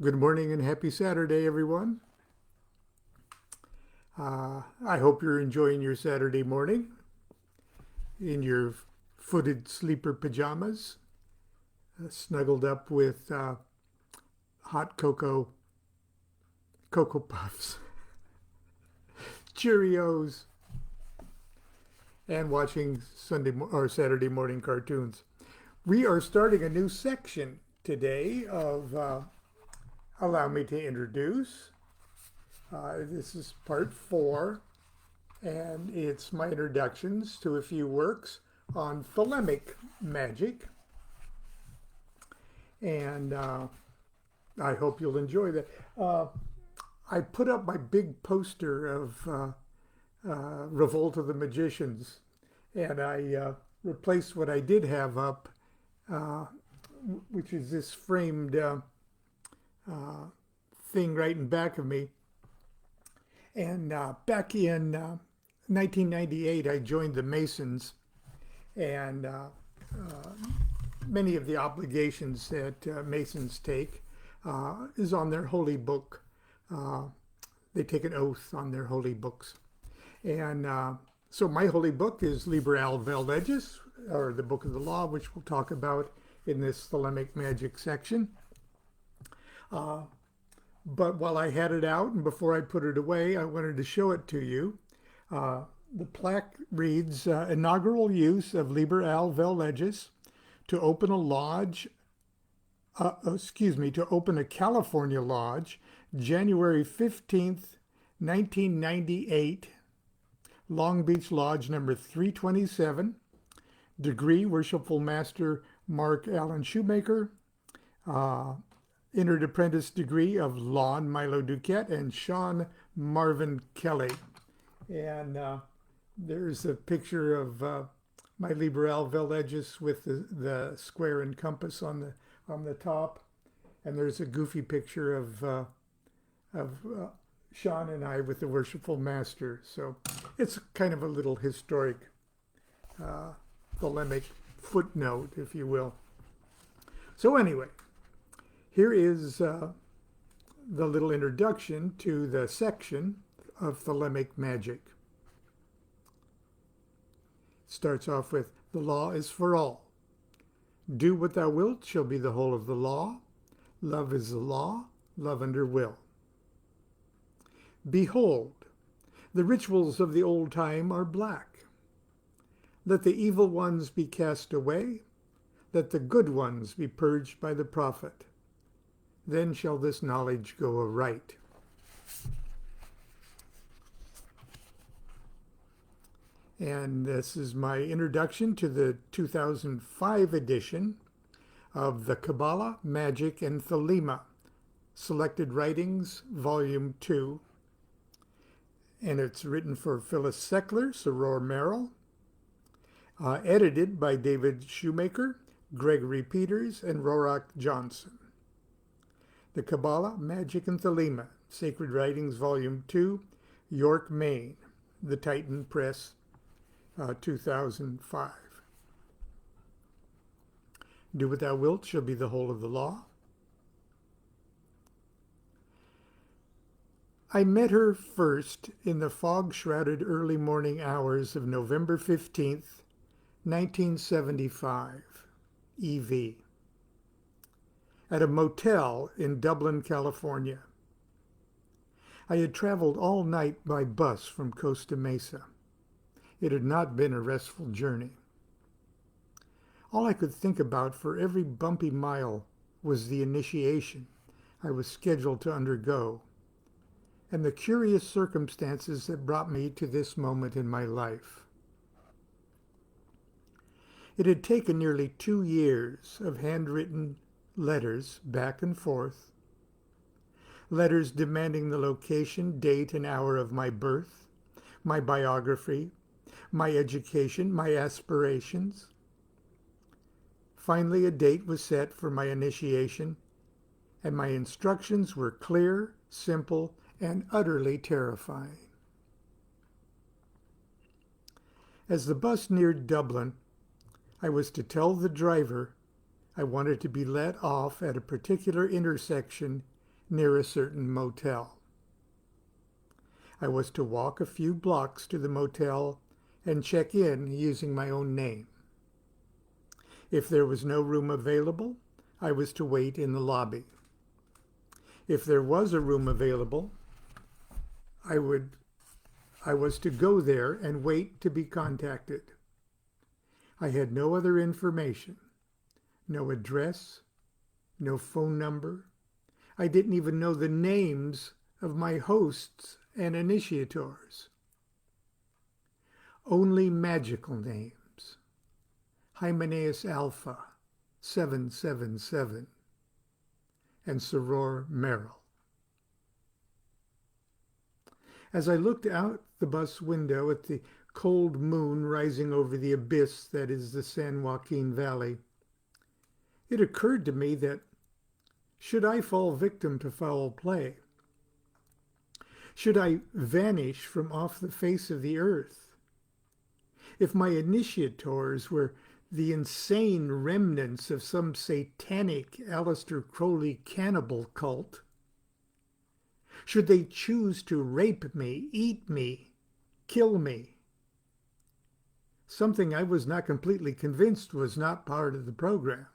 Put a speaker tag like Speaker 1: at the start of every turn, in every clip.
Speaker 1: Good morning and happy Saturday, everyone. I hope you're enjoying your Saturday morning in your footed sleeper pajamas, snuggled up with hot cocoa puffs, Cheerios, and watching Sunday or Saturday morning cartoons. We are starting a new section today of Allow Me to Introduce. This is part 4, and it's my introductions to a few works on thelemic magic. And I hope you'll enjoy that. I put up my big poster of Revolt of the Magicians, and I replaced what I did have up, uh, which is this framed thing right in back of me. And back in 1998, I joined the Masons, and many of the obligations that Masons take is on their holy book. Uh, they take an oath on their holy books. And so my holy book is Liber Al Vel Legis, or the Book of the Law, which we'll talk about in this thelemic magic section. But while I had it out and before I put it away, I wanted to show it to you. The plaque reads, inaugural use of Liber Al Vel Legis to open a lodge, to open a California lodge, January 15th, 1998, Long Beach Lodge number 327, degree Worshipful Master Mark Allen Shoemaker, entered apprentice degree of Lon Milo DuQuette and Sean Marvin Kelly. And there's a picture of my Liber Al Vel Legis with the square and compass on the top. And there's a goofy picture of Sean and I with the Worshipful Master. So it's kind of a little historic thelemic footnote, if you will. So anyway, here is the little introduction to the section of thelemic magic. It starts off with, the law is for all. Do what thou wilt shall be the whole of the law. Love is the law, love under will. Behold, the rituals of the old time are black. Let the evil ones be cast away. Let the good ones be purged by the prophet. Then shall this knowledge go aright. And this is my introduction to the 2005 edition of the Kabbalah, Magic, and Thelema, Selected Writings, Volume 2. And it's written for Phyllis Seckler, Soror Merrill, edited by David Shoemaker, Gregory Peters, and Rorak Johnson. The Kabbalah, Magic, and Thelema, Sacred Writings, Volume 2, York, Maine, the Titan Press, 2005. Do what thou wilt shall be the whole of the law. I met her first in the fog-shrouded early morning hours of November 15th, 1975, EV, at a motel in Dublin, California. I had traveled all night by bus from Costa Mesa. It had not been a restful journey. All I could think about for every bumpy mile was the initiation I was scheduled to undergo, and the curious circumstances that brought me to this moment in my life. It had taken nearly 2 years of handwritten letters back and forth, letters demanding the location, date, and hour of my birth, my biography, my education, my aspirations. Finally, a date was set for my initiation, and my instructions were clear, simple, and utterly terrifying. As the bus neared Dublin, I was to tell the driver I wanted to be let off at a particular intersection near a certain motel. I was to walk a few blocks to the motel and check in using my own name. If there was no room available, I was to wait in the lobby. If there was a room available, I was to go there and wait to be contacted. I had no other information, no address, no phone number. I didn't even know the names of my hosts and initiators. Only magical names. Hymenaeus Alpha 777 and Soror Merrill. As I looked out the bus window at the cold moon rising over the abyss that is the San Joaquin Valley, it occurred to me that should I fall victim to foul play, should I vanish from off the face of the earth, if my initiators were the insane remnants of some satanic Aleister Crowley cannibal cult, should they choose to rape me, eat me, kill me, something I was not completely convinced was not part of the program,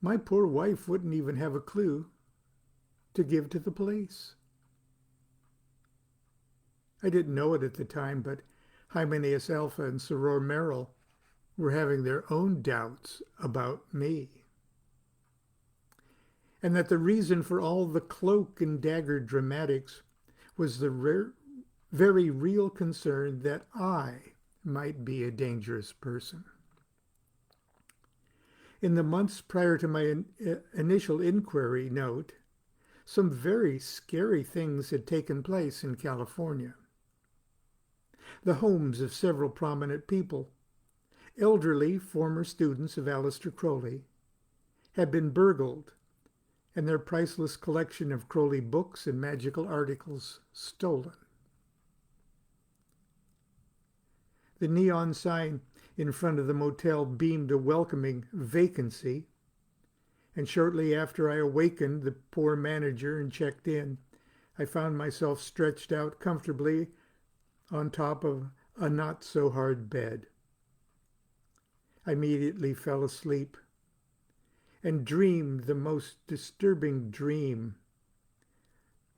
Speaker 1: my poor wife wouldn't even have a clue to give to the police. I didn't know it at the time, but Hymenaeus Alpha and Soror Merrill were having their own doubts about me. And that the reason for all the cloak and dagger dramatics was the very real concern that I might be a dangerous person. In the months prior to my initial inquiry note, some very scary things had taken place in California. The homes of several prominent people, elderly former students of Aleister Crowley, had been burgled and their priceless collection of Crowley books and magical articles stolen. The neon sign in front of the motel beamed a welcoming vacancy, and shortly after I awakened the poor manager and checked in, I found myself stretched out comfortably on top of a not-so-hard bed. I immediately fell asleep and dreamed the most disturbing dream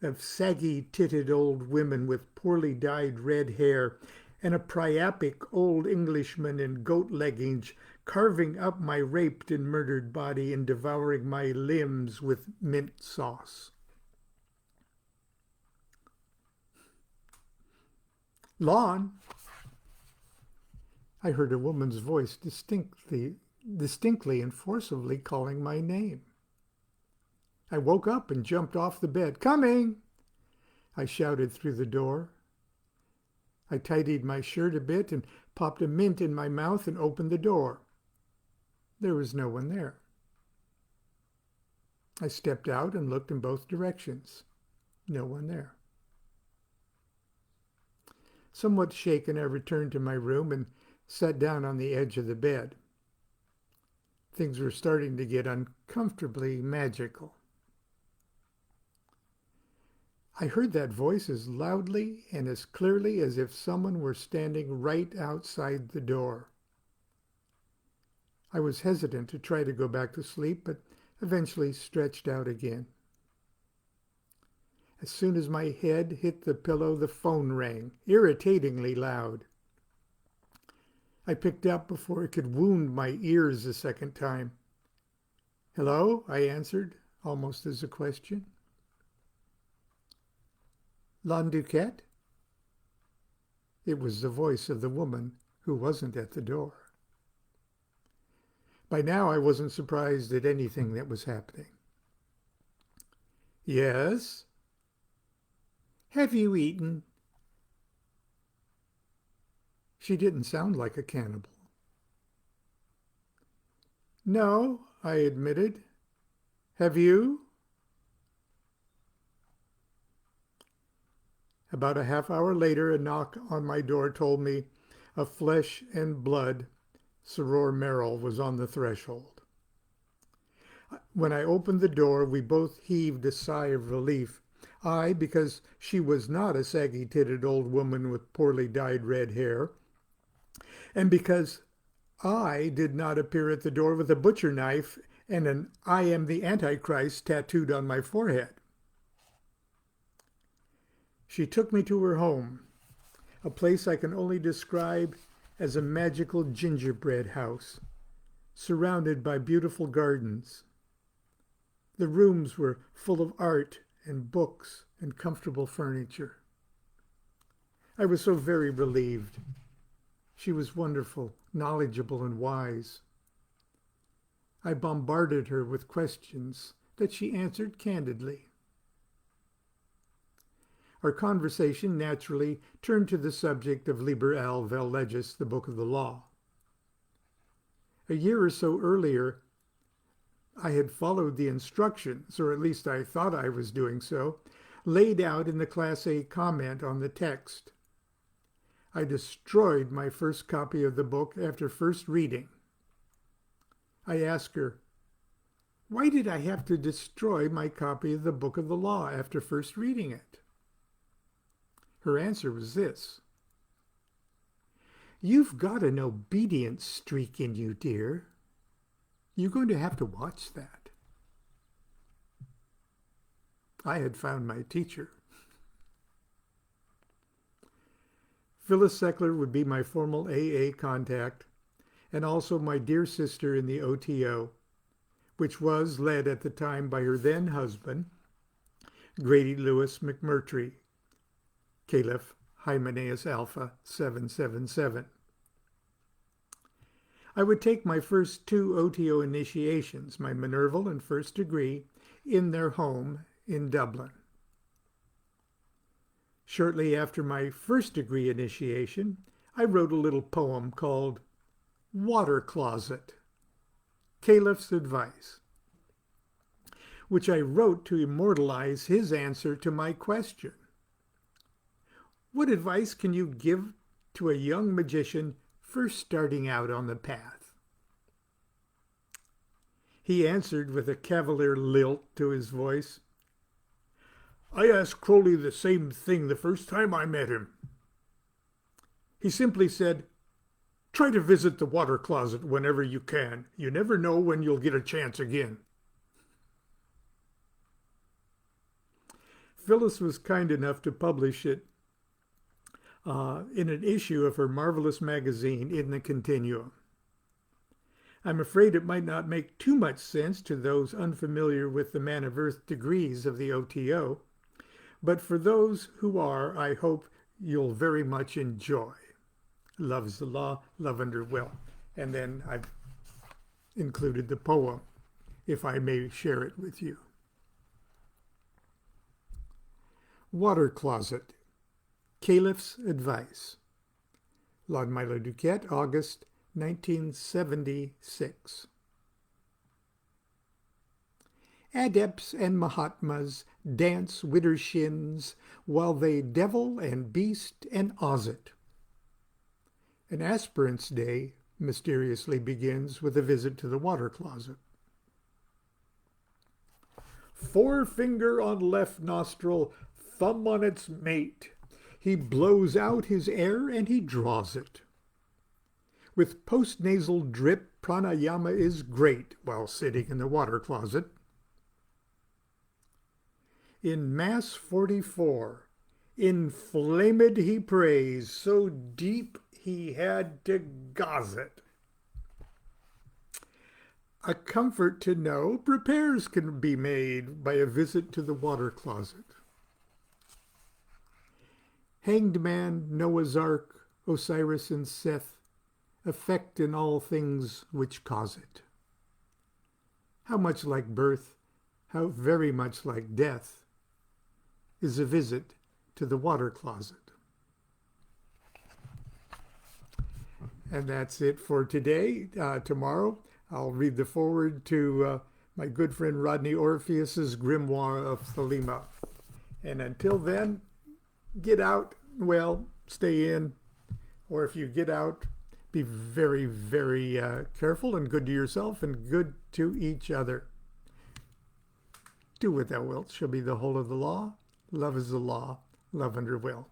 Speaker 1: of saggy-titted old women with poorly dyed red hair and a priapic old Englishman in goat leggings carving up my raped and murdered body and devouring my limbs with mint sauce. Lon, I heard a woman's voice distinctly and forcibly calling my name. I woke up and jumped off the bed. "Coming!" I shouted through the door. I tidied my shirt a bit and popped a mint in my mouth and opened the door. There was no one there. I stepped out and looked in both directions. No one there. Somewhat shaken, I returned to my room and sat down on the edge of the bed. Things were starting to get uncomfortably magical. I heard that voice as loudly and as clearly as if someone were standing right outside the door. I was hesitant to try to go back to sleep, but eventually stretched out again. As soon as my head hit the pillow, the phone rang, irritatingly loud. I picked up before it could wound my ears a second time. "Hello?" I answered, almost as a question. "Lon DuQuette?" It was the voice of the woman who wasn't at the door. By now, I wasn't surprised at anything that was happening. "Yes?" "Have you eaten?" She didn't sound like a cannibal. "No," I admitted. "Have you?" About a half hour later, a knock on my door told me of flesh and blood Soror Merrill was on the threshold. When I opened the door, we both heaved a sigh of relief. I, because she was not a saggy-titted old woman with poorly dyed red hair, and because I did not appear at the door with a butcher knife and an "I am the Antichrist" tattooed on my forehead. She took me to her home, a place I can only describe as a magical gingerbread house, surrounded by beautiful gardens. The rooms were full of art and books and comfortable furniture. I was so very relieved. She was wonderful, knowledgeable, and wise. I bombarded her with questions that she answered candidly. Our conversation naturally turned to the subject of Liber al vel legis, the Book of the Law. A year or so earlier, I had followed the instructions, or at least I thought I was doing so, laid out in the Class A comment on the text. I destroyed my first copy of the book after first reading. I asked her, why did I have to destroy my copy of the Book of the Law after first reading it? Her answer was this: you've got an obedience streak in you, dear. You're going to have to watch that. I had found my teacher. Phyllis Seckler would be my formal AA contact, and also my dear sister in the OTO, which was led at the time by her then husband, Grady Lewis McMurtry, Caliph Hymenaeus Alpha 777. I would take my first two OTO initiations, my Minerval and First Degree, in their home in Dublin. Shortly after my First Degree initiation, I wrote a little poem called Water Closet, Caliph's Advice, which I wrote to immortalize his answer to my question. What advice can you give to a young magician first starting out on the path? He answered with a cavalier lilt to his voice, I asked Crowley the same thing the first time I met him. He simply said, try to visit the water closet whenever you can. You never know when you'll get a chance again. Phyllis was kind enough to publish it in an issue of her marvelous magazine, In the Continuum. I'm afraid it might not make too much sense to those unfamiliar with the Man of Earth degrees of the OTO, but for those who are, I hope you'll very much enjoy. Love is the law, love under will. And then I've included the poem, if I may share it with you. Water Closet, Caliph's Advice. Lon Milo DuQuette, August 1976. Adepts and Mahatmas dance widdershins while they devil and beast and ozit. An aspirant's day mysteriously begins with a visit to the water closet. Forefinger on left nostril, thumb on its mate. He blows out his air and he draws it. With postnasal drip, pranayama is great while sitting in the water closet. In Mass 44, inflamed he prays, so deep he had to gauze it. A comfort to know repairs can be made by a visit to the water closet. Hanged Man, Noah's Ark, Osiris and Seth, effect in all things which cause it. How much like birth, how very much like death, is a visit to the water closet. And that's it for today. Tomorrow, I'll read the foreword to my good friend Rodney Orpheus's Grimoire of Thelema. And until then, get out, well, stay in, or if you get out, be very, very careful and good to yourself and good to each other. Do what thou wilt shall be the whole of the law. Love is the law. Love under will.